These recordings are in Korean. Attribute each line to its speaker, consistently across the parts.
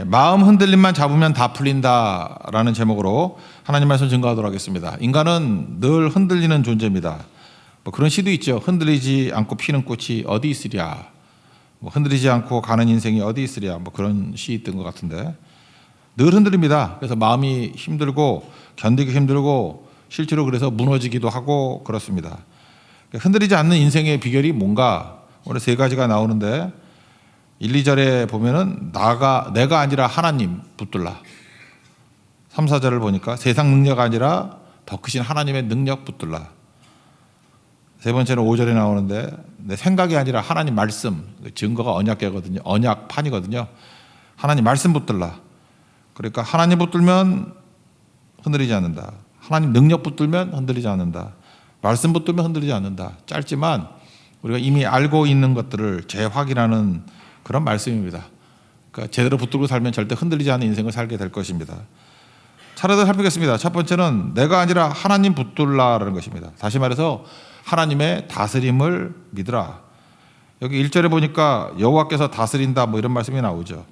Speaker 1: 마음 흔들림만 잡으면 다 풀린다라는 제목으로 하나님 말씀 증거하도록 하겠습니다. 인간은 늘 흔들리는 존재입니다. 뭐 그런 시도 있죠. 흔들리지 않고 피는 꽃이 어디 있으랴. 뭐 흔들리지 않고 가는 인생이 어디 있으랴. 뭐 그런 시 있던 것 같은데 늘 흔들립니다. 그래서 마음이 힘들고 견디기 힘들고 실제로 그래서 무너지기도 하고 그렇습니다. 흔들리지 않는 인생의 비결이 뭔가 오늘 세 가지가 나오는데 1, 2절에 보면은 내가 아니라 하나님 붙들라. 3, 4절을 보니까 세상 능력 아니라 더 크신 하나님의 능력 붙들라. 세 번째는 5절에 나오는데 내 생각이 아니라 하나님 말씀, 증거가 언약계거든요. 언약판이거든요. 하나님 말씀 붙들라. 그러니까 하나님 붙들면 흔들리지 않는다. 하나님 능력 붙들면 흔들리지 않는다. 말씀 붙들면 흔들리지 않는다. 짧지만 우리가 이미 알고 있는 것들을 재확인하는 그런 말씀입니다. 그러니까 제대로 붙들고 살면 절대 흔들리지 않는 인생을 살게 될 것입니다. 차례대로 살피겠습니다. 첫 번째는 내가 아니라 하나님 붙들라라는 것입니다. 다시 말해서 하나님의 다스림을 믿으라. 여기 1절에 보니까 여호와께서 다스린다 뭐 이런 말씀이 나오죠.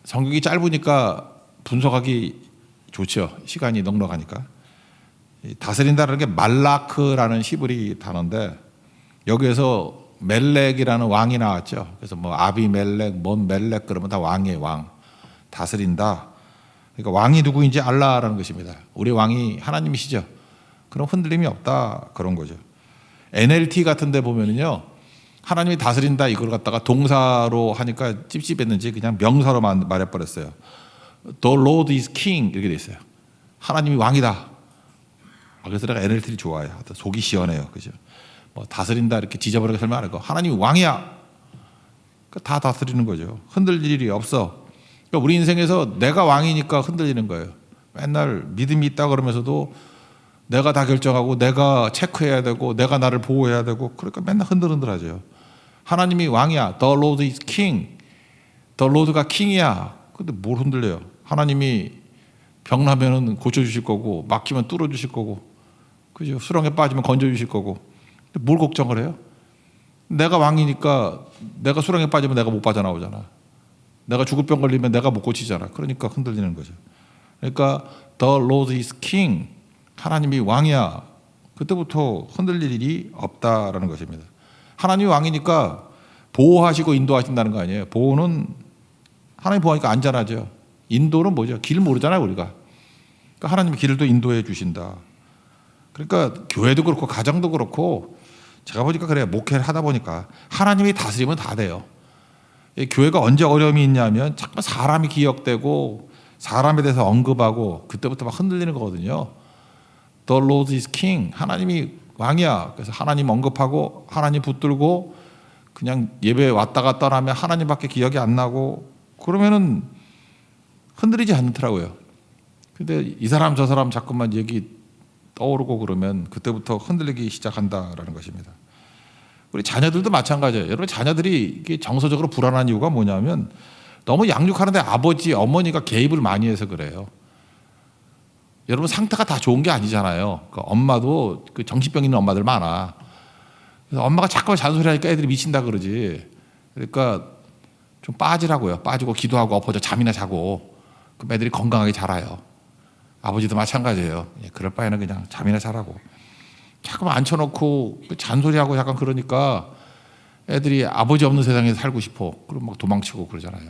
Speaker 1: 성경이 짧으니까 분석하기 좋죠. 시간이 넉넉하니까. 다스린다라는 게 말라크라는 히브리 단어인데 여기에서 멜렉이라는 왕이 나왔죠. 그래서 뭐 아비멜렉, 뭔 멜렉 그러면 다 왕이에요. 왕. 다스린다. 그러니까 왕이 누구인지 알라라는 것입니다. 우리 왕이 하나님이시죠. 그럼 흔들림이 없다 그런 거죠. NLT 같은 데 보면은요. 하나님이 다스린다 이걸 갖다가 동사로 하니까 찝찝했는지 그냥 명사로 말해버렸어요. The Lord is King 이렇게 돼 있어요. 하나님이 왕이다. 그래서 내가 NLT를 좋아해요. 속이 시원해요. 그죠? 뭐 다스린다 이렇게 지저분하게 설명 안 하고 하나님이 왕이야. 다 다스리는 거죠. 흔들릴 일이 없어. 그러니까 우리 인생에서 내가 왕이니까 흔들리는 거예요. 맨날 믿음이 있다 그러면서도 내가 다 결정하고 내가 체크해야 되고 내가 나를 보호해야 되고 그러니까 맨날 흔들흔들하죠. 하나님이 왕이야. The Lord is King. The Lord가 킹이야. 근데 뭘 흔들려요? 하나님이 병나면은 고쳐주실 거고 막히면 뚫어주실 거고 그죠? 수렁에 빠지면 건져주실 거고 뭘 걱정을 해요? 내가 왕이니까 내가 수렁에 빠지면 내가 못 빠져나오잖아. 내가 죽을 병 걸리면 내가 못 고치잖아. 그러니까 흔들리는 거죠. 그러니까 The Lord is King. 하나님이 왕이야. 그때부터 흔들릴 일이 없다라는 것입니다. 하나님이 왕이니까 보호하시고 인도하신다는 거 아니에요. 보호는 하나님 보호하니까 안전하죠. 인도는 뭐죠? 길 모르잖아요 우리가. 그러니까 하나님이 길을 또 인도해 주신다. 그러니까 교회도 그렇고 가정도 그렇고 제가 보니까 그래요. 목회를 하다 보니까 하나님이 다스리면 다 돼요. 교회가 언제 어려움이 있냐면 자꾸 사람이 기억되고 사람에 대해서 언급하고 그때부터 막 흔들리는 거거든요. The Lord is King. 하나님이 왕이야. 그래서 하나님 언급하고 하나님 붙들고 그냥 예배 왔다가 떠나면 하나님밖에 기억이 안 나고 그러면은 흔들리지 않더라고요. 근데 이 사람 저 사람 자꾸만 얘기 떠오르고 그러면 그때부터 흔들리기 시작한다라는 것입니다. 우리 자녀들도 마찬가지예요. 여러분 자녀들이 이게 정서적으로 불안한 이유가 뭐냐면 너무 양육하는데 아버지, 어머니가 개입을 많이 해서 그래요. 여러분 상태가 다 좋은 게 아니잖아요. 그러니까 엄마도 그 정신병 있는 엄마들 많아. 그래서 엄마가 자꾸 잔소리하니까 애들이 미친다 그러지. 그러니까 좀 빠지라고요. 빠지고 기도하고 엎어져 잠이나 자고 그럼 애들이 건강하게 자라요. 아버지도 마찬가지예요. 그럴 바에는 그냥 잠이나 자라고. 자꾸 앉혀놓고 잔소리하고 약간 그러니까 애들이 아버지 없는 세상에 살고 싶어. 그럼 막 도망치고 그러잖아요.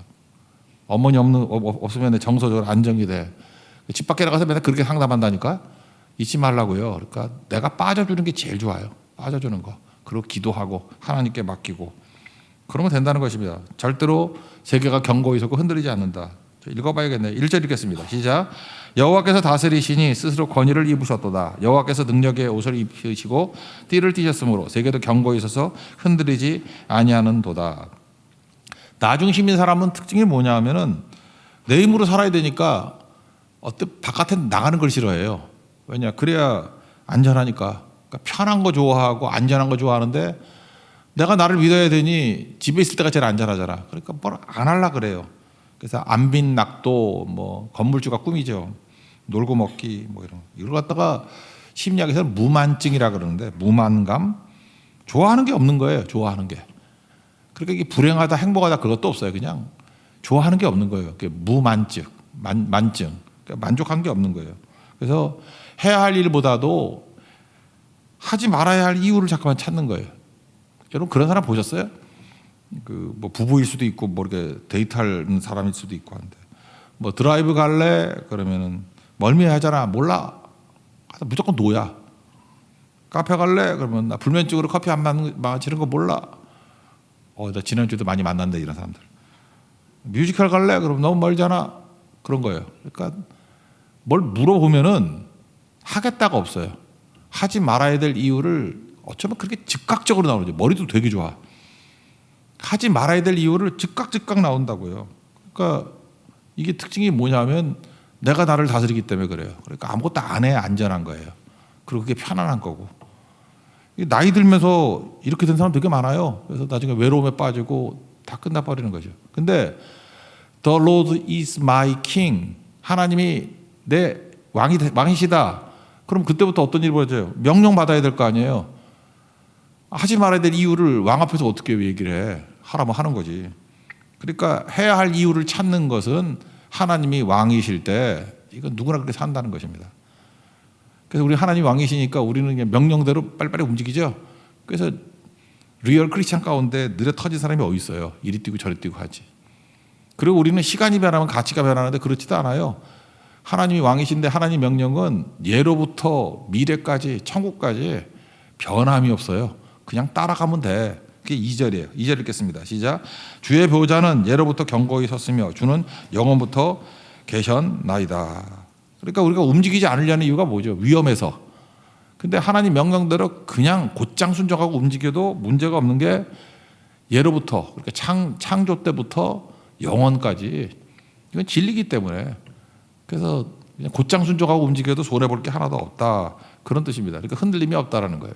Speaker 1: 어머니 없으면 정서적으로 안정이 돼. 집 밖에 나가서 맨날 그렇게 상담한다니까 잊지 말라고요. 그러니까 내가 빠져주는 게 제일 좋아요. 빠져주는 거. 그리고 기도하고 하나님께 맡기고 그러면 된다는 것입니다. 절대로 세계가 견고히 서고 흔들리지 않는다. 읽어봐야겠네요. 1절 읽겠습니다. 시작. 여호와께서 다스리시니 스스로 권위를 입으셨도다. 여호와께서 능력의 옷을 입히시고 띠를 띠셨으므로 세계도 견고히 서서 흔들리지 아니하는 도다. 나중심인 사람은 특징이 뭐냐 하면은 내 힘으로 살아야 되니까 바깥에 나가는 걸 싫어해요. 왜냐? 그래야 안전하니까. 그러니까 편한 거 좋아하고 안전한 거 좋아하는데 내가 나를 믿어야 되니 집에 있을 때가 제일 안전하잖아. 그러니까 뭘 안 하려고 그래요. 그래서 안빈 낙도 뭐 건물주가 꿈이죠. 놀고 먹기 뭐 이걸 갖다가 심리학에서는 무만증이라 그러는데 무만감 좋아하는 게 없는 거예요. 좋아하는 게. 그러니까 이게 불행하다 행복하다 그것도 없어요. 그냥 좋아하는 게 없는 거예요. 무만증, 만증. 그러니까 만족한 게 없는 거예요. 그래서 해야 할 일보다도 하지 말아야 할 이유를 잠깐만 찾는 거예요. 여러분 그런 사람 보셨어요? 뭐 부부일 수도 있고 뭐 이렇게 데이트하는 사람일 수도 있고 한데 뭐 드라이브 갈래? 그러면은 멀미하잖아. 몰라. 무조건 노야. 카페 갈래? 그러면 나 불면증으로 커피 안 마시는 거 몰라. 나 지난주에도 많이 만났는데 이런 사람들. 뮤지컬 갈래? 그럼 너무 멀잖아. 그런 거예요. 그러니까 뭘 물어보면은 하겠다가 없어요. 하지 말아야 될 이유를 어쩌면 그렇게 즉각적으로 나오죠. 머리도 되게 좋아. 하지 말아야 될 이유를 즉각 나온다고요. 그러니까 이게 특징이 뭐냐면 내가 나를 다스리기 때문에 그래요. 그러니까 아무것도 안 해 안전한 거예요. 그리고 그게 편안한 거고. 나이 들면서 이렇게 된 사람 되게 많아요. 그래서 나중에 외로움에 빠지고 다 끝나버리는 거죠. 근데 The Lord is my king. 하나님이 내 왕이시다. 그럼 그때부터 어떤 일이 벌어져요? 명령 받아야 될 거 아니에요. 하지 말아야 될 이유를 왕 앞에서 어떻게 얘기를 해? 하라면 하는 거지. 그러니까 해야 할 이유를 찾는 것은 하나님이 왕이실 때 이건 누구나 그렇게 산다는 것입니다. 그래서 우리 하나님 왕이시니까 우리는 그냥 명령대로 빨리빨리 움직이죠. 그래서 리얼 크리스찬 가운데 느려 터진 사람이 어디 있어요? 이리 뛰고 저리 뛰고 하지. 그리고 우리는 시간이 변하면 가치가 변하는데 그렇지도 않아요. 하나님이 왕이신데 하나님 명령은 예로부터 미래까지 천국까지 변함이 없어요. 그냥 따라가면 돼. 그게 2절이에요. 2절 읽겠습니다. 시작. 주의 보좌는 예로부터 견고히 섰으며 주는 영원부터 계셨나이다. 그러니까 우리가 움직이지 않으려는 이유가 뭐죠? 위험해서. 근데 하나님 명령대로 그냥 곧장 순종하고 움직여도 문제가 없는 게 예로부터 그러니까 창조 때부터 영원까지 이건 진리기 때문에 그래서 그냥 곧장 순종하고 움직여도 손해볼 게 하나도 없다. 그런 뜻입니다. 그러니까 흔들림이 없다라는 거예요.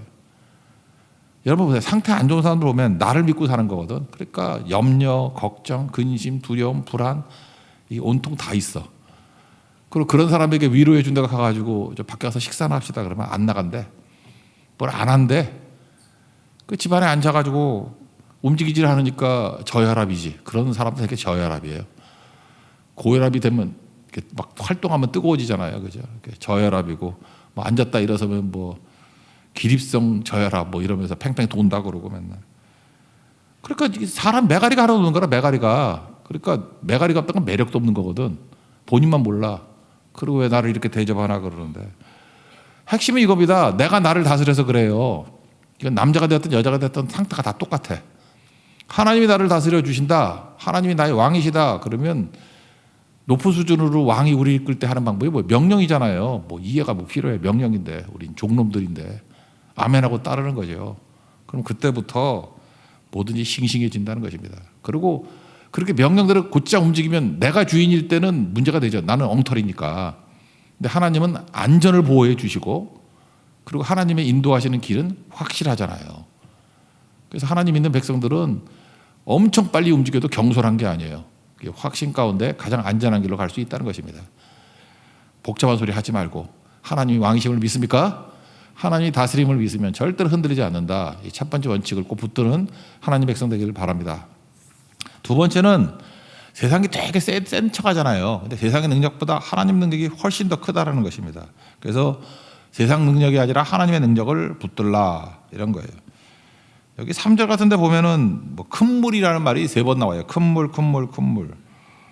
Speaker 1: 여러분 보세요. 상태 안 좋은 사람들 보면 나를 믿고 사는 거거든. 그러니까 염려, 걱정, 근심, 두려움, 불안 이 온통 다 있어. 그리고 그런 사람에게 위로해 준 데가 가가지고 저 밖에 가서 식사나 합시다 그러면 안 나간대. 뭘 안 한대. 그 집안에 앉아가지고 움직이질 않으니까 저혈압이지. 그런 사람들 되게 저혈압이에요. 고혈압이 되면 막 활동하면 뜨거워지잖아요. 그죠? 저혈압이고 뭐 앉았다 일어서면 뭐 기립성 저혈압 뭐 이러면서 팽팽 돈다 그러고 맨날. 그러니까 사람 매가리가 하나 없는 거라 매가리가. 그러니까 매가리가 없다는 건 매력도 없는 거거든. 본인만 몰라. 그리고 왜 나를 이렇게 대접하나 그러는데. 핵심은 이겁니다. 내가 나를 다스려서 그래요. 이건 남자가 됐든 여자가 됐든 상태가 다 똑같아. 하나님이 나를 다스려 주신다. 하나님이 나의 왕이시다. 그러면 높은 수준으로 왕이 우리 이끌 때 하는 방법이 뭐 명령이잖아요. 뭐 이해가 뭐 필요해. 명령인데 우린 종놈들인데 아멘하고 따르는 거죠. 그럼 그때부터 뭐든지 싱싱해진다는 것입니다. 그리고 그렇게 명령대로 곧장 움직이면 내가 주인일 때는 문제가 되죠. 나는 엉터리니까. 근데 하나님은 안전을 보호해 주시고 그리고 하나님의 인도하시는 길은 확실하잖아요. 그래서 하나님 있는 백성들은 엄청 빨리 움직여도 경솔한 게 아니에요. 확신 가운데 가장 안전한 길로 갈 수 있다는 것입니다. 복잡한 소리 하지 말고 하나님이 왕이심을 믿습니까? 하나님이 다스림을 믿으면 절대로 흔들리지 않는다. 이 첫 번째 원칙을 꼭 붙드는 하나님 백성 되기를 바랍니다. 두 번째는 세상이 되게 센 척하잖아요. 근데 세상의 능력보다 하나님 능력이 훨씬 더 크다라는 것입니다. 그래서 세상 능력이 아니라 하나님의 능력을 붙들라 이런 거예요. 여기 3절 같은 데 보면은 뭐 큰 물이라는 말이 3번 나와요. 큰 물.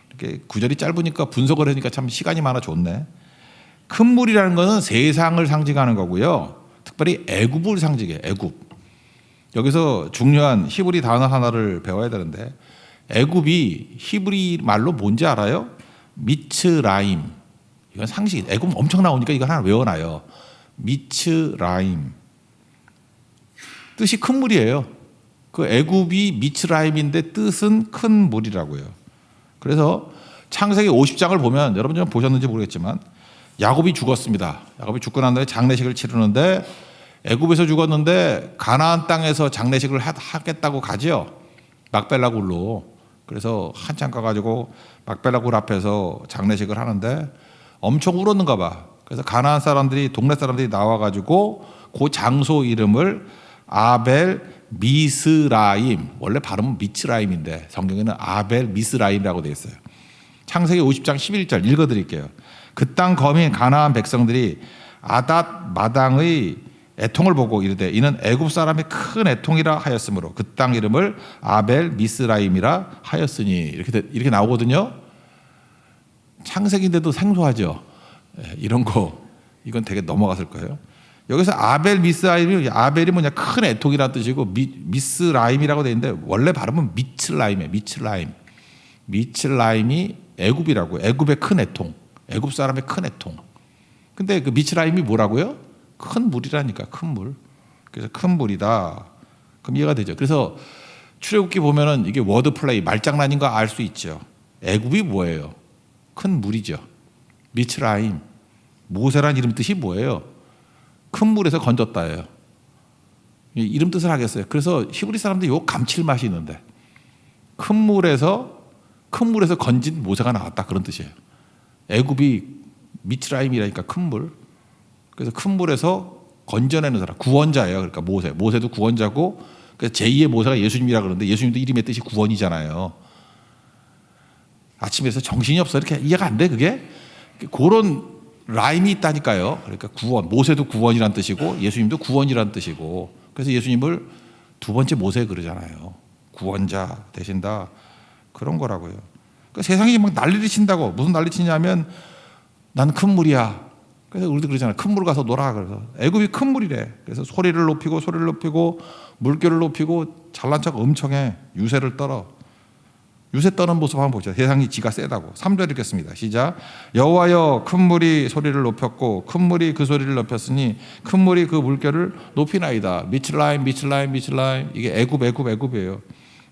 Speaker 1: 이렇게 구절이 짧으니까 분석을 하니까 참 시간이 많아 좋네. 큰 물이라는 것은 세상을 상징하는 거고요. 특별히 애굽을 상징해요. 애굽. 여기서 중요한 히브리 단어 하나를 배워야 되는데 애굽이 히브리 말로 뭔지 알아요? 미츠라임. 이건 상식. 애굽 엄청 나오니까 이거 하나 외워놔요. 미츠라임. 뜻이 큰 물이에요. 그 애굽이 미츠라임인데 뜻은 큰 물이라고요. 그래서 창세기 50장을 보면 여러분 좀 보셨는지 모르겠지만 야곱이 죽었습니다. 야곱이 죽고 난 다음에 장례식을 치르는데 애굽에서 죽었는데 가나안 땅에서 장례식을 하겠다고 가죠. 막벨라 굴로. 그래서 한참 가가지고 막벨라 굴 앞에서 장례식을 하는데 엄청 울었는가 봐. 그래서 가나안 사람들이 동네 사람들이 나와가지고 그 장소 이름을 아벨 미스라임, 원래 발음은 미츠라임인데 성경에는 아벨 미스라임이라고 되어 있어요. 창세기 50장 11절 읽어드릴게요. 그 땅 거민 가나안 백성들이 아닷 마당의 애통을 보고 이르되 이는 애굽 사람의 큰 애통이라 하였으므로 그 땅 이름을 아벨 미스라임이라 하였으니 이렇게 나오거든요. 창세기인데도 생소하죠. 이런 거 이건 되게 넘어갔을 거예요. 여기서 아벨 미스라임이 아벨이 뭐냐 큰 애통이라는 뜻이고 미스라임이라고 되어 있는데 원래 발음은 미츠라임이에요. 미츠라임이 애굽이라고. 애굽의 큰 애통. 애굽 사람의 큰 애통. 근데 그 미츠라임이 뭐라고요? 큰 물이라니까. 큰 물. 그래서 큰 물이다. 그럼 이해가 되죠. 그래서 출애굽기 보면은 이게 워드 플레이 말장난인 거 알 수 있죠. 애굽이 뭐예요? 큰 물이죠. 미츠라임. 모세란 이름 뜻이 뭐예요? 큰 물에서 건졌다예요. 이름 뜻을 하겠어요. 그래서 히브리 사람들이 요 감칠맛이 있는데 큰 물에서 건진 모세가 나왔다 그런 뜻이에요. 애굽이 미츠라임이라니까 큰 물. 그래서 큰 물에서 건져내는 사람 구원자예요. 그러니까 모세도 구원자고 그래서 제2의 모세가 예수님이라 그러는데 예수님도 이름의 뜻이 구원이잖아요. 아침에서 정신이 없어 이렇게 이해가 안 돼 그게? 그런 라임이 있다니까요. 그러니까 구원, 모세도 구원이란 뜻이고 예수님도 구원이란 뜻이고 그래서 예수님을 두 번째 모세 그러잖아요. 구원자 되신다 그런 거라고요. 그러니까 세상이 막 난리를 친다고. 무슨 난리 치냐면 난 큰 물이야. 그래서 우리도 그러잖아요. 큰 물 가서 놀아. 그래서 애굽이 큰 물이래. 그래서 소리를 높이고 물결을 높이고 잘난 척 엄청 해. 유세를 떨어. 유세 떠는 모습 한번 보죠. 세상이 지가 세다고. 3절 읽겠습니다. 시작. 여호와여 큰 물이 소리를 높였고 큰 물이 그 소리를 높였으니 큰 물이 그 물결을 높이나이다. 미츠라임 이게 애굽이에요.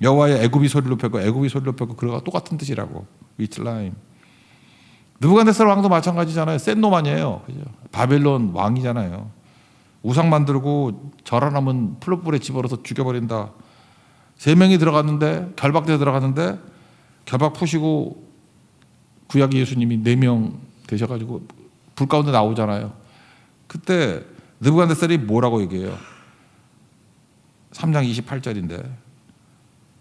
Speaker 1: 여호와여 애굽이 소리를 높였고 그거가 똑같은 뜻이라고. 미츠라임. 느부갓네살 왕도 마찬가지잖아요. 센 놈 아니에요. 그죠? 바벨론 왕이잖아요. 우상 만들고 절하나면 풀로불에 집어넣어서 죽여버린다. 3명이 들어갔는데 결박대에 들어갔는데 결박 푸시고 구약 예수님이 4명 되셔가지고 불 가운데 나오잖아요. 그때 느부갓네살이 뭐라고 얘기해요? 3장 28절인데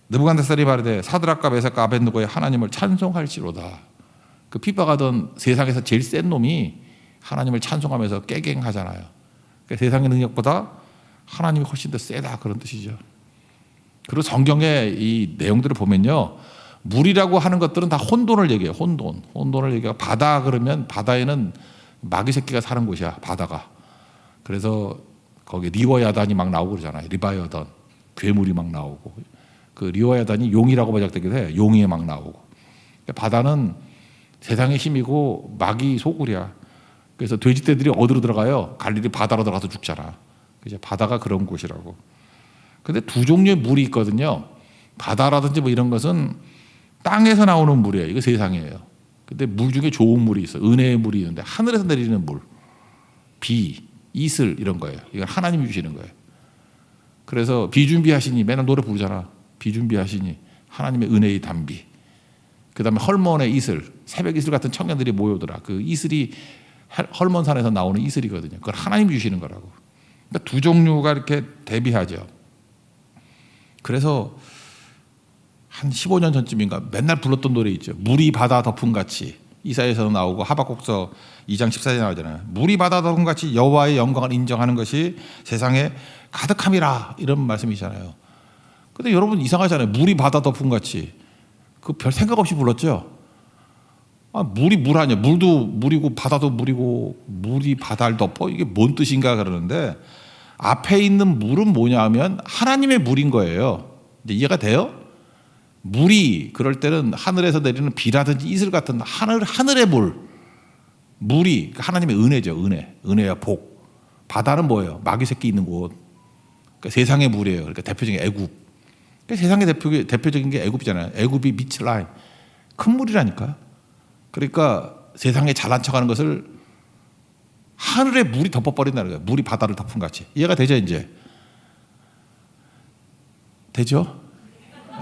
Speaker 1: 느부갓네살이 말하되 사드락과 메삭과 아벳느고의 하나님을 찬송할지로다. 그 핍박하던 세상에서 제일 센 놈이 하나님을 찬송하면서 깨갱하잖아요. 그러니까 세상의 능력보다 하나님이 훨씬 더 세다 그런 뜻이죠. 그리고 성경의 이 내용들을 보면요, 물이라고 하는 것들은 다 혼돈을 얘기해요. 혼돈을 얘기하고 바다 그러면 바다에는 마귀 새끼가 사는 곳이야. 바다가. 그래서 거기 리워야단이 막 나오고 그러잖아요. 리바이어던 괴물이 막 나오고 그 리워야단이 용이라고 번역되기도 해요. 용이 막 나오고. 그러니까 바다는 세상의 힘이고 마귀 소굴이야. 그래서 돼지떼들이 어디로 들어가요? 갈릴리 바다로 들어가서 죽잖아. 그죠? 바다가 그런 곳이라고. 근데 두 종류의 물이 있거든요. 바다라든지 뭐 이런 것은 땅에서 나오는 물이에요. 이거 세상이에요. 근데 물 중에 좋은 물이 있어요. 은혜의 물이 있는데 하늘에서 내리는 물, 비, 이슬 이런 거예요. 이건 하나님이 주시는 거예요. 그래서 비준비하시니 맨날 노래 부르잖아. 비준비하시니 하나님의 은혜의 담비. 그 다음에 헐몬의 이슬, 새벽 이슬 같은 청년들이 모여들어. 그 이슬이 헐몬산에서 나오는 이슬이거든요. 그걸 하나님이 주시는 거라고. 그러니까 두 종류가 이렇게 대비하죠. 그래서 한 15년 전쯤인가 맨날 불렀던 노래 있죠. 물이 바다 덮은 같이. 이사야에서도 나오고 하박국서 2장 14절에 나오잖아요. 물이 바다 덮은 같이 여호와의 영광을 인정하는 것이 세상에 가득함이라 이런 말씀이잖아요. 근데 여러분 이상하잖아요. 물이 바다 덮은 같이. 그 별 생각 없이 불렀죠. 물이 물 아니야. 물도 물이고 바다도 물이고 물이 바다를 덮어. 이게 뭔 뜻인가 그러는데 앞에 있는 물은 뭐냐 하면 하나님의 물인 거예요. 이제 이해가 돼요? 물이 그럴 때는 하늘에서 내리는 비라든지 이슬 같은 하늘의 물이 하나님의 은혜죠. 은혜야 복. 바다는 뭐예요? 마귀 새끼 있는 곳. 그러니까 세상의 물이에요. 그러니까 대표적인 애굽. 세상의 대표적인 게 애굽이잖아요. 애굽이 미츠라임. 큰 물이라니까. 그러니까 세상에 잘난 척하는 것을 하늘에 물이 덮어버린다는 거예요. 물이 바다를 덮은 같이. 이해가 되죠 이제? 되죠?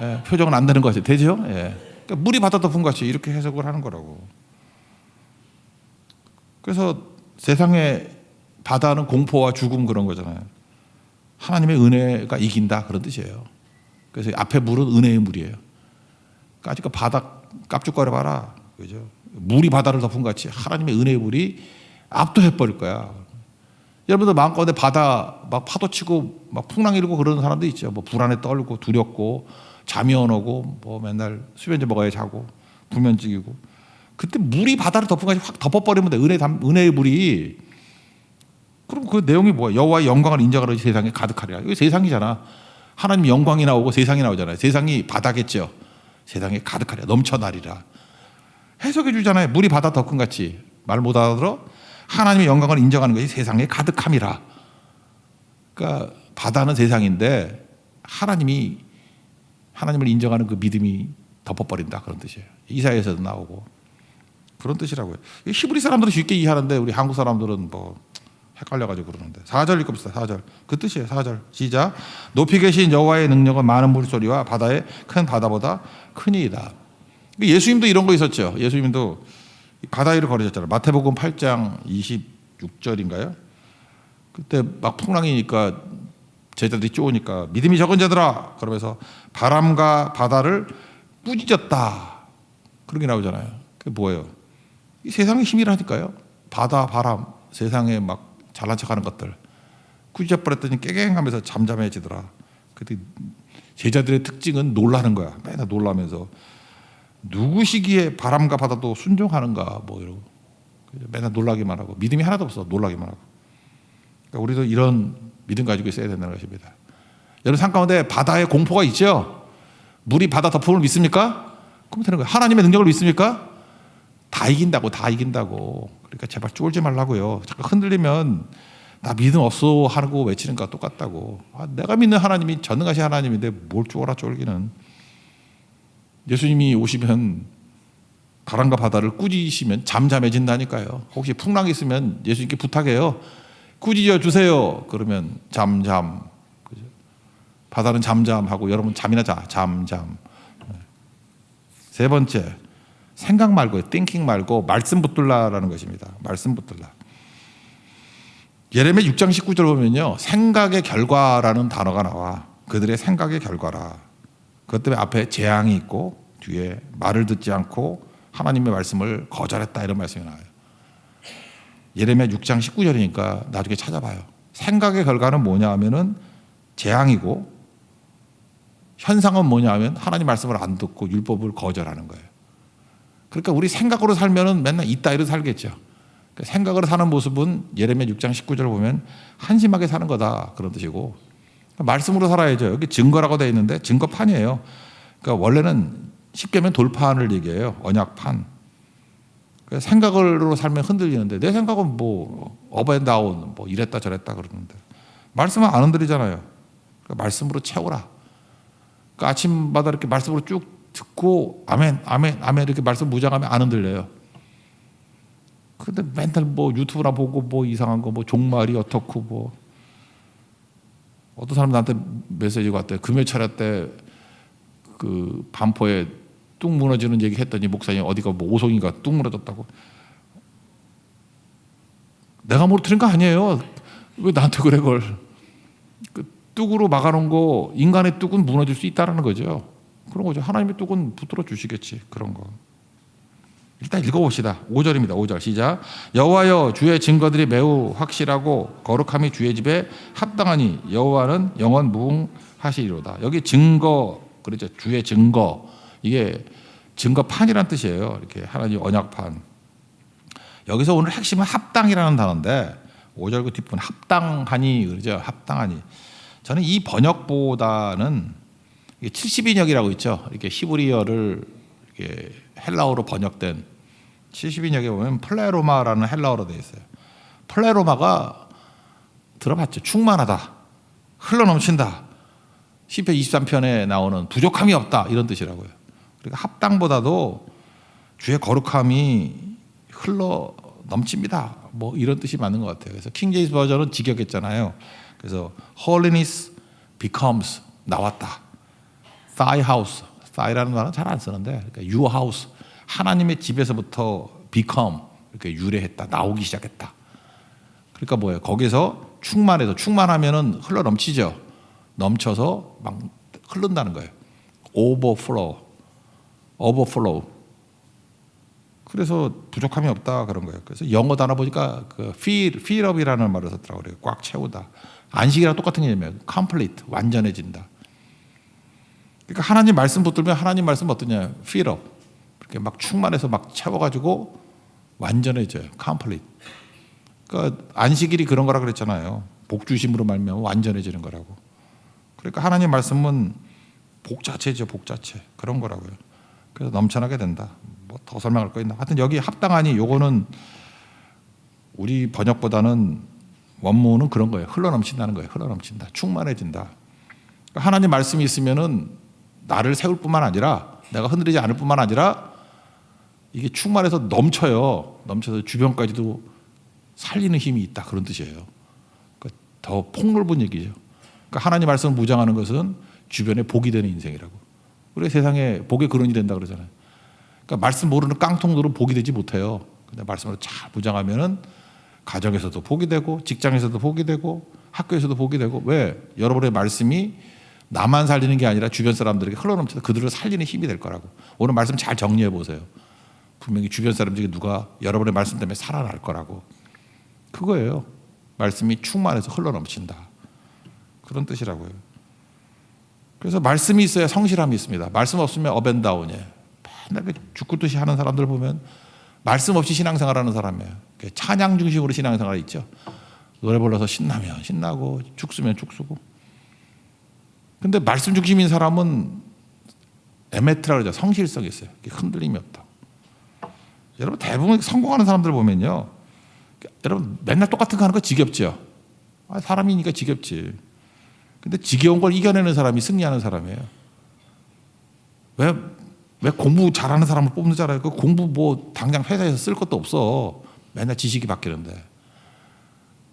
Speaker 1: 예, 표정은 안 되는 것 같아요. 되죠? 예. 그러니까 물이 바다 덮은 같이 이렇게 해석을 하는 거라고. 그래서 세상의 바다는 공포와 죽음 그런 거잖아요. 하나님의 은혜가 이긴다 그런 뜻이에요. 그래서 앞에 물은 은혜의 물이에요. 까짓거 바다 깝죽거려 봐라, 그죠? 물이 바다를 덮은 같이 하나님의 은혜의 물이 압도해 버릴 거야. 여러분들 마음가운데 바다 막 파도 치고 막 풍랑 일고 그러는 사람도 있죠. 뭐 불안에 떨고 두렵고 잠이 안 오고 뭐 맨날 수면제 먹어야 자고 불면증이고. 그때 물이 바다를 덮은 같이 확 덮어버리면 돼. 은혜의 물이. 그럼 그 내용이 뭐야? 여호와의 영광을 인정하라 세상에 가득하리라. 이거 세상이잖아. 하나님 영광이 나오고 세상이 나오잖아요. 세상이 바다겠죠. 세상에 가득하리라. 넘쳐나리라. 해석해 주잖아요. 물이 바다 덮은 같이. 말 못 알아들어? 하나님의 영광을 인정하는 것이 세상에 가득함이라. 그러니까 바다는 세상인데 하나님을 인정하는 그 믿음이 덮어버린다 그런 뜻이에요. 이사야에서도 나오고 그런 뜻이라고요. 히브리 사람들은 쉽게 이해하는데 우리 한국 사람들은 뭐 헷갈려가지고 그러는데 4절 읽읍시다. 4절 그 뜻이에요. 4절 시작. 높이 계신 여호와의 능력은 많은 물소리와 바다의 큰 바다보다 크니이다. 예수님도 이런 거 있었죠. 예수님도 바다 위를 걸으셨잖아요. 마태복음 8장 26절인가요? 그때 막 풍랑이니까 제자들이 쪼으니까 믿음이 적은 자들아 그러면서 바람과 바다를 꾸짖었다 그런 게 나오잖아요. 그게 뭐예요? 이 세상의 힘이라니까요. 바다, 바람, 세상에 막 잘난 척하는 것들 꾸짖어버렸더니 깨갱하면서 잠잠해지더라. 그때 제자들의 특징은 놀라는 거야. 맨날 놀라면서 누구시기에 바람과 바다도 순종하는가 뭐 이러고 맨날 놀라기만 하고 믿음이 하나도 없어. 놀라기만 하고. 그러니까 우리도 이런 믿음 가지고 있어야 된다는 것입니다. 여러분 삶 가운데 바다에 공포가 있죠. 물이 바다 덮음을 믿습니까? 그럼 되는 거예요. 하나님의 능력을 믿습니까? 다 이긴다고. 그러니까 제발 쫄지 말라고요. 자꾸 흔들리면 나 믿음 없어 하고 외치는 거와 똑같다고. 내가 믿는 하나님이 전능하신 하나님인데 뭘 쫄아 쫄기는. 예수님이 오시면 바람과 바다를 꾸짖으시면 잠잠해진다니까요. 혹시 풍랑이 있으면 예수님께 부탁해요. 꾸짖어 주세요. 그러면 잠잠. 그죠? 바다는 잠잠하고 여러분 잠이나 자. 잠잠. 세 번째, 생각 말고 thinking 말고 말씀 붙들라라는 것입니다. 말씀 붙들라. 예레미야 6장 19절 보면요. 생각의 결과라는 단어가 나와. 그들의 생각의 결과라. 그것 때문에 앞에 재앙이 있고 뒤에 말을 듣지 않고 하나님의 말씀을 거절했다 이런 말씀이 나와요. 예레미야 6장 19절이니까 나중에 찾아봐요. 생각의 결과는 뭐냐 하면은 재앙이고 현상은 뭐냐 하면 하나님 말씀을 안 듣고 율법을 거절하는 거예요. 그러니까 우리 생각으로 살면은 맨날 이따위로 살겠죠. 그러니까 생각으로 사는 모습은 예레미야 6장 19절 보면 한심하게 사는 거다 그런 뜻이고 말씀으로 살아야죠. 여기 증거라고 되어 있는데 증거판이에요. 그러니까 원래는 쉽게 하면 돌판을 얘기해요. 언약판. 그러니까 생각으로 살면 흔들리는데 내 생각은 뭐 업앤다운 뭐 이랬다 저랬다 그러는데 말씀은 안 흔들리잖아요. 그러니까 말씀으로 채우라. 그러니까 아침마다 이렇게 말씀으로 쭉 듣고 아멘 아멘 아멘 이렇게 말씀 무장하면 안 흔들려요. 근데 맨날 뭐 유튜브나 보고 뭐 이상한 거 뭐 종말이 어떻고 뭐 어떤 사람 나한테 메시지가 왔대요. 금요 차례 때 그 반포에 뚝 무너지는 얘기 했더니 목사님 어디가 뭐 오송이가 뚝 무너졌다고. 내가 무너뜨린 거 아니에요. 왜 나한테 그래 그걸. 그 뚝으로 막아놓은 거 인간의 뚝은 무너질 수 있다는 거죠. 그런 거죠. 하나님의 뚝은 붙들어 주시겠지. 그런 거. 일단 읽어봅시다. 5절입니다. 5절 시작. 여호와여 주의 증거들이 매우 확실하고 거룩함이 주의 집에 합당하니 여호와는 영원 무궁하시리로다. 여기 증거 그렇죠. 주의 증거 이게 증거판이라는 뜻이에요. 이렇게 하나님 언약판. 여기서 오늘 핵심은 합당이라는 단어인데 5절 그 뒷부분 합당하니 그러죠. 합당하니. 저는 이 번역보다는 70인역이라고 있죠. 이렇게 히브리어를 이렇게 헬라어로 번역된 70인역에 보면 플레로마라는 헬라어로 되어 있어요. 플레로마가 들어봤죠. 충만하다. 흘러넘친다. 시편 23편에 나오는 부족함이 없다. 이런 뜻이라고요. 그러니까 합당보다도 주의 거룩함이 흘러 넘칩니다. 뭐 이런 뜻이 맞는 것 같아요. 그래서 킹 제임스 버전은 직역했잖아요. 그래서 holiness becomes 나왔다. thy house, thy라는 말은 잘 안 쓰는데 그러니까 your house 하나님의 집에서부터 become 이렇게 유래했다. 나오기 시작했다. 그러니까 뭐예요? 거기서 충만해서, 충만하면은 흘러 넘치죠. 넘쳐서 막 흐른다는 거예요. overflow. 그래서 부족함이 없다 그런 거예요. 그래서 영어 단어 보니까 그 fill up이라는 말을 썼더라고요. 그래요. 꽉 채우다. 안식이랑 똑같은 개념이에요. complete, 완전해진다. 그러니까 하나님 말씀 붙들면 하나님 말씀 어떠냐? fill up. 이렇게 막 충만해서 막 채워가지고 완전해져요. complete. 그러니까 안식일이 그런 거라 그랬잖아요. 복 주심으로 말미암아 완전해지는 거라고. 그러니까 하나님 말씀은 복 자체죠. 복 자체. 그런 거라고요. 그래서 넘쳐나게 된다. 뭐 더 설명할 거 있나? 하여튼 여기 합당하니 요거는 우리 번역보다는 원문은 그런 거예요. 흘러넘친다는 거예요. 흘러넘친다. 충만해진다. 그러니까 하나님 말씀이 있으면은 나를 세울 뿐만 아니라 내가 흔들리지 않을 뿐만 아니라 이게 충만해서 넘쳐요. 넘쳐서 주변까지도 살리는 힘이 있다. 그런 뜻이에요. 그러니까 더 폭넓은 얘기죠. 그러니까 하나님 말씀을 무장하는 것은 주변에 복이 되는 인생이라고. 우리 세상에 복의 근원이 된다 그러잖아요. 그러니까 말씀 모르는 깡통들은 복이 되지 못해요. 근데 말씀으로 잘 무장하면은 가정에서도 복이 되고 직장에서도 복이 되고 학교에서도 복이 되고. 왜? 여러분의 말씀이 나만 살리는 게 아니라 주변 사람들에게 흘러넘쳐서 그들을 살리는 힘이 될 거라고. 오늘 말씀 잘 정리해 보세요. 분명히 주변 사람 중에 누가 여러분의 말씀 때문에 살아날 거라고. 그거예요. 말씀이 충만해서 흘러넘친다. 그런 뜻이라고요. 그래서 말씀이 있어야 성실함이 있습니다. 말씀 없으면 업앤다운이에요. 맨날 죽고 듯이 하는 사람들 보면 말씀 없이 신앙생활하는 사람이에요. 찬양 중심으로 신앙생활이 있죠. 노래 불러서 신나면 신나고 죽쓰면 죽쓰고. 근데 말씀 중심인 사람은 에메트라 그러죠. 성실성이 있어요. 흔들림이 없다. 여러분 대부분 성공하는 사람들 보면요. 여러분 맨날 똑같은 거 하는 거 지겹죠. 사람이니까 지겹지. 근데 지겨운 걸 이겨내는 사람이 승리하는 사람이에요. 왜 공부 잘하는 사람을 뽑는 줄 알아요? 그 공부 뭐 당장 회사에서 쓸 것도 없어. 맨날 지식이 바뀌는데.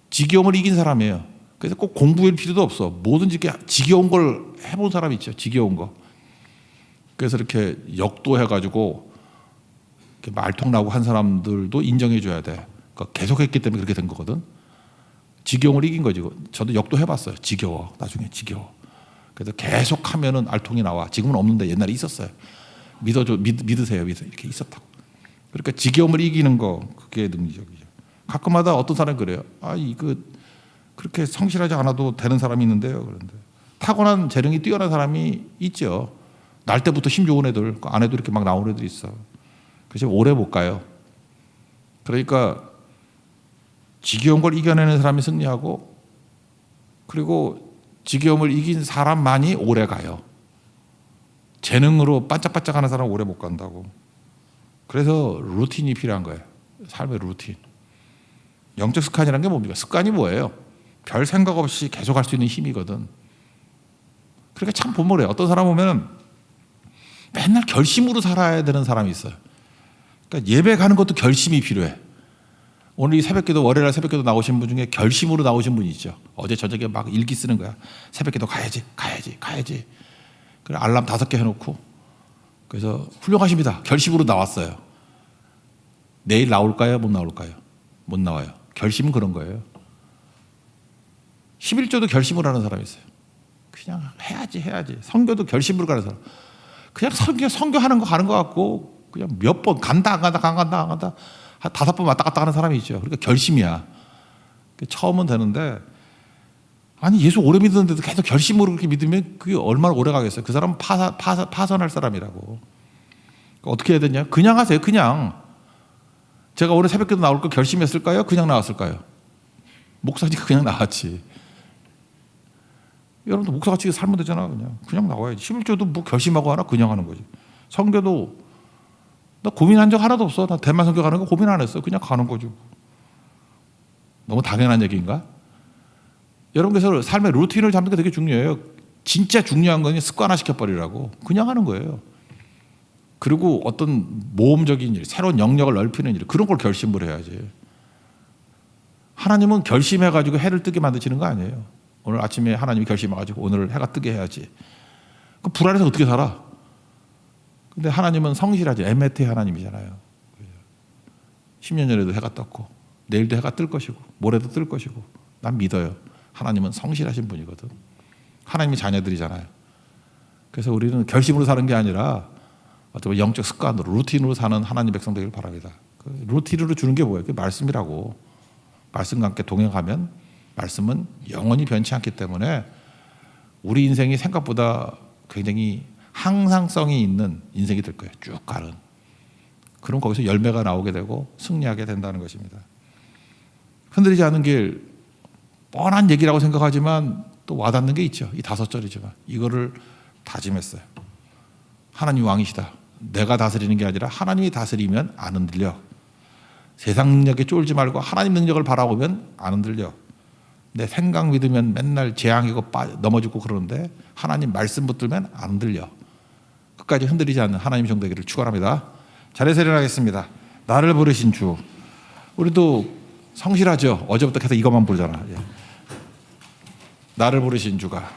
Speaker 1: 지겨움을 이긴 사람이에요. 그래서 꼭 공부할 필요도 없어. 뭐든지 이렇게 지겨운 걸 해본 사람이 있죠. 지겨운 거. 그래서 이렇게 역도해가지고 이렇게 말통 나고 한 사람들도 인정해줘야 돼. 그러니까 계속했기 때문에 그렇게 된 거거든. 지겨움을 이긴 거지. 저도 역도 해봤어요. 지겨워. 나중에 지겨워. 그래서 계속하면은 알통이 나와. 지금은 없는데 옛날에 있었어요. 믿으세요. 이렇게 있었다고. 그러니까 지겨움을 이기는 거 그게 능력이죠. 가끔마다 어떤 사람이 그래요. 이거 그렇게 성실하지 않아도 되는 사람이 있는데요. 그런데 타고난 재능이 뛰어난 사람이 있죠. 날 때부터 힘 좋은 애들, 그 안에도 이렇게 막 나오는 애들이 있어. 그래서 오래 못 가요. 그러니까 지겨운 걸 이겨내는 사람이 승리하고, 그리고 지겨움을 이긴 사람만이 오래 가요. 재능으로 반짝반짝하는 사람은 오래 못 간다고. 그래서 루틴이 필요한 거예요. 삶의 루틴. 영적 습관이라는 게 뭡니까? 습관이 뭐예요? 별 생각 없이 계속 할 수 있는 힘이거든. 그러니까 참 보면 그래요. 어떤 사람 보면 맨날 결심으로 살아야 되는 사람이 있어요. 그러니까 예배 가는 것도 결심이 필요해. 오늘 이 새벽기도, 월요일날 새벽기도 나오신 분 중에 결심으로 나오신 분이 있죠. 어제 저녁에 막 일기 쓰는 거야. 새벽기도 가야지. 그래 알람 5개 해놓고. 그래서 훌륭하십니다. 결심으로 나왔어요. 내일 나올까요? 못 나올까요? 못 나와요. 결심은 그런 거예요. 11조도 결심을 하는 사람이 있어요. 그냥 해야지. 선교도 결심으로 가는 사람. 그냥 선교하는 거 가는 것 같고 그냥 몇 번 간다 안 간다 한 5번 왔다 갔다 하는 사람이 있죠. 그러니까 결심이야. 처음은 되는데, 아니 예수 오래 믿었는데도 계속 결심으로 그렇게 믿으면 그게 얼마나 오래 가겠어요. 그 사람은 파선할 사람이라고. 그러니까 어떻게 해야 되냐? 그냥 하세요. 그냥. 제가 오늘 새벽기도 나올 거 결심했을까요? 그냥 나왔을까요? 목사니까 그냥 나왔지. 여러분도 목사같이 살면 되잖아. 그냥 나와야지. 11조도 뭐 결심하고 하나 그냥 하는 거지. 선교도 나 고민한 적 하나도 없어. 나 대만 선교 가는 거 고민 안 했어. 그냥 가는 거죠. 너무 당연한 얘기인가? 여러분께서 삶의 루틴을 잡는 게 되게 중요해요. 진짜 중요한 건 습관화 시켜버리라고. 그냥 하는 거예요. 그리고 어떤 모험적인 일, 새로운 영역을 넓히는 일, 그런 걸 결심을 해야지. 하나님은 결심해가지고 해를 뜨게 만드시는 거 아니에요. 오늘 아침에 하나님이 결심해가지고 오늘 해가 뜨게 해야지. 그 불안해서 어떻게 살아? 근데 하나님은 성실하지. 에메트의 하나님이잖아요. 10년 전에도 해가 떴고 내일도 해가 뜰 것이고 모레도 뜰 것이고 난 믿어요. 하나님은 성실하신 분이거든. 하나님의 자녀들이잖아요. 그래서 우리는 결심으로 사는 게 아니라 어떤 영적 습관으로 루틴으로 사는 하나님 백성 되길 바랍니다. 그 루틴으로 주는 게 뭐예요? 그 말씀이라고. 말씀과 함께 동행하면 말씀은 영원히 변치 않기 때문에 우리 인생이 생각보다 굉장히 항상성이 있는 인생이 될 거예요. 쭉 가는. 그럼 거기서 열매가 나오게 되고 승리하게 된다는 것입니다. 흔들리지 않는 길, 뻔한 얘기라고 생각하지만 또 와닿는 게 있죠. 이 5절이지만 이거를 다짐했어요. 하나님 왕이시다. 내가 다스리는 게 아니라 하나님이 다스리면 안 흔들려. 세상 능력에 쫄지 말고 하나님 능력을 바라보면 안 흔들려. 내 생각 믿으면 맨날 재앙이고 넘어지고 그러는데 하나님 말씀 붙들면 안 흔들려. 끝까지 흔들리지 않는 하나님 정되기를 축원합니다. 자리에서 일어나겠습니다. 나를 부르신 주. 우리도 성실하죠. 어제부터 계속 이것만 부르잖아. 나를 부르신 주가